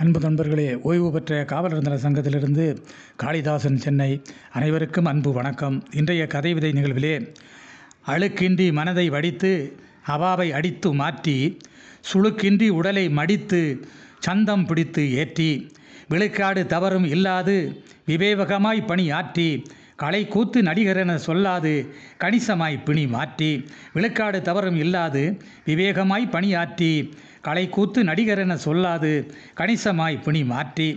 அன்பு நண்பர்களே, ஓய்வு பெற்ற காவலர் நல சங்கத்திலிருந்து காளிதாசன், சென்னை. அனைவருக்கும் அன்பு வணக்கம். இன்றைய கதை விதை நிகழ்விலே, அழுக்கின்றி மனதை வடித்து அவாவை அடித்து மாற்றி, சுழுக்கின்றி உடலை மடித்து சந்தம் பிடித்து ஏற்றி, விழுக்காடு தவறும் இல்லாது விவேகமாய் பணி ஆற்றி, களை கூத்து நடிகரென சொல்லாது கணிசமாய் பிணி மாற்றி, விழுக்காடு தவறும் இல்லாது விவேகமாய் பணியாற்றி, களை கூத்து நடிகரென சொல்லாது கணிசமாய் பிணி மாற்றி,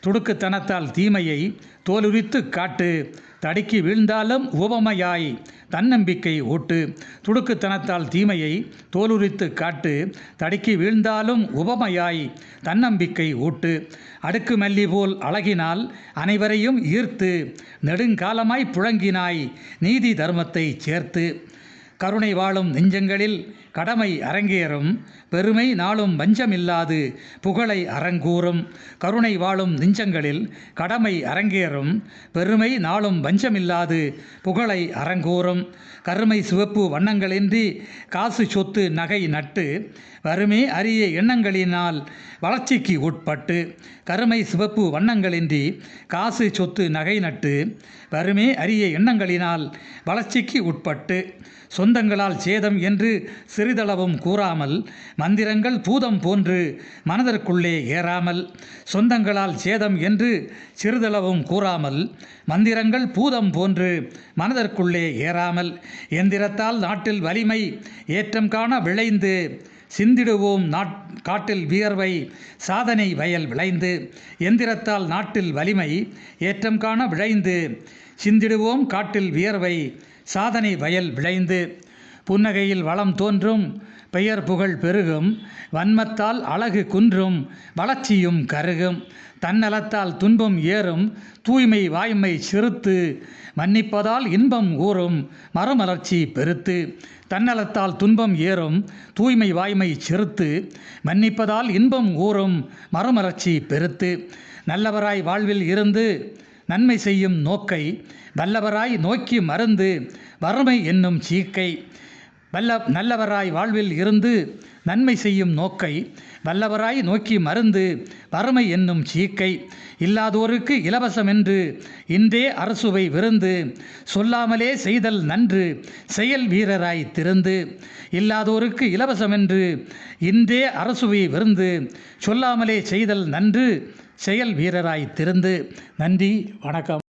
துடுக்குத்தனத்தால் தீமையை தோலுரித்து காட்டு, தடுக்கி வீழ்ந்தாலும் உவமையாய் தன்னம்பிக்கை ஊட்டு. துடுக்குத்தனத்தால் தீமையை தோலுரித்து காட்டு, தடுக்கி வீழ்ந்தாலும் உவமையாய் தன்னம்பிக்கை ஊட்டு. அடுக்கு மல்லி போல் அழகினால் அனைவரையும் ஈர்த்து, நெடுங்காலமாய் புழங்கினாய் நீதி தர்மத்தை சேர்த்து. கருணை வாழும் நெஞ்சங்களில் கடமை அரங்கேறும், பெருமை நாளும் வஞ்சமில்லாது புகழை அரங்கூறும். கருணை வாழும் நெஞ்சங்களில் கடமை அரங்கேறும், பெருமை நாளும் வஞ்சமில்லாது புகழை அரங்கூறும். கருமை சிவப்பு வண்ணங்களின்றி காசு சொத்து நகை நட்டு, வறுமை அரிய எண்ணங்களினால் வளர்ச்சிக்கு உட்பட்டு. கருமை சிவப்பு வண்ணங்களின்றி காசு சொத்து நகை நட்டு, வறுமை அரிய எண்ணங்களினால் வளர்ச்சிக்கு உட்பட்டு. சொந்தங்களால் சேதம் என்று சிறிதளவும் கூறாமல், மந்திரங்கள் பூதம் போன்று மனதிற்குள்ளே ஏறாமல். சொந்தங்களால் சேதம் என்று சிறிதளவும் கூறாமல், மந்திரங்கள் பூதம் போன்று மனதிற்குள்ளே ஏறாமல். எந்திரத்தால் நாட்டில் வலிமை ஏற்றம் காண விளைந்து, சிந்திடுவோம் காட்டில் வியர்வை சாதனை வயல் விளைந்து. எந்திரத்தால் நாட்டில் வலிமை ஏற்றம் காண விளைந்து, சிந்திடுவோம் காட்டில் வியர்வை சாதனை வயல் விளைந்து. புன்னகையில் வளம் தோன்றும், பெயர் புகழ் பெருகும், வன்மத்தால் அழகு குன்றும், வளர்ச்சியும் கருகும். தன்னலத்தால் துன்பம் ஏறும், தூய்மை வாய்மை சிறுத்து, மன்னிப்பதால் இன்பம் ஊறும் மறுமலர்ச்சி பெருத்து. தன்னலத்தால் துன்பம் ஏறும், தூய்மை வாய்மை சிறுத்து, மன்னிப்பதால் இன்பம் ஊறும் மறுமலர்ச்சி பெருத்து. நல்லவராய் வாழ்வில் இருந்து நன்மை செய்யும் நோக்கை, வல்லவராய் நோக்கி மருந்து வறுமை என்னும் சீக்கை. நல்லவராய் வாழ்வில் இருந்து நன்மை செய்யும் நோக்கை, வல்லவராய் நோக்கி மருந்து வறுமை என்னும் சீக்கை. இல்லாதோருக்கு இலவசம் என்று இன்றே அரசுவை விருந்து, சொல்லாமலே செய்தல் நன்று செயல் வீரராய் திருந்து. இல்லாதோருக்கு இலவசம் என்று இன்றே அரசுவை விருந்து, சொல்லாமலே செய்தல் நன்று செயல் வீரராய் திருந்து. நன்றி, வணக்கம்.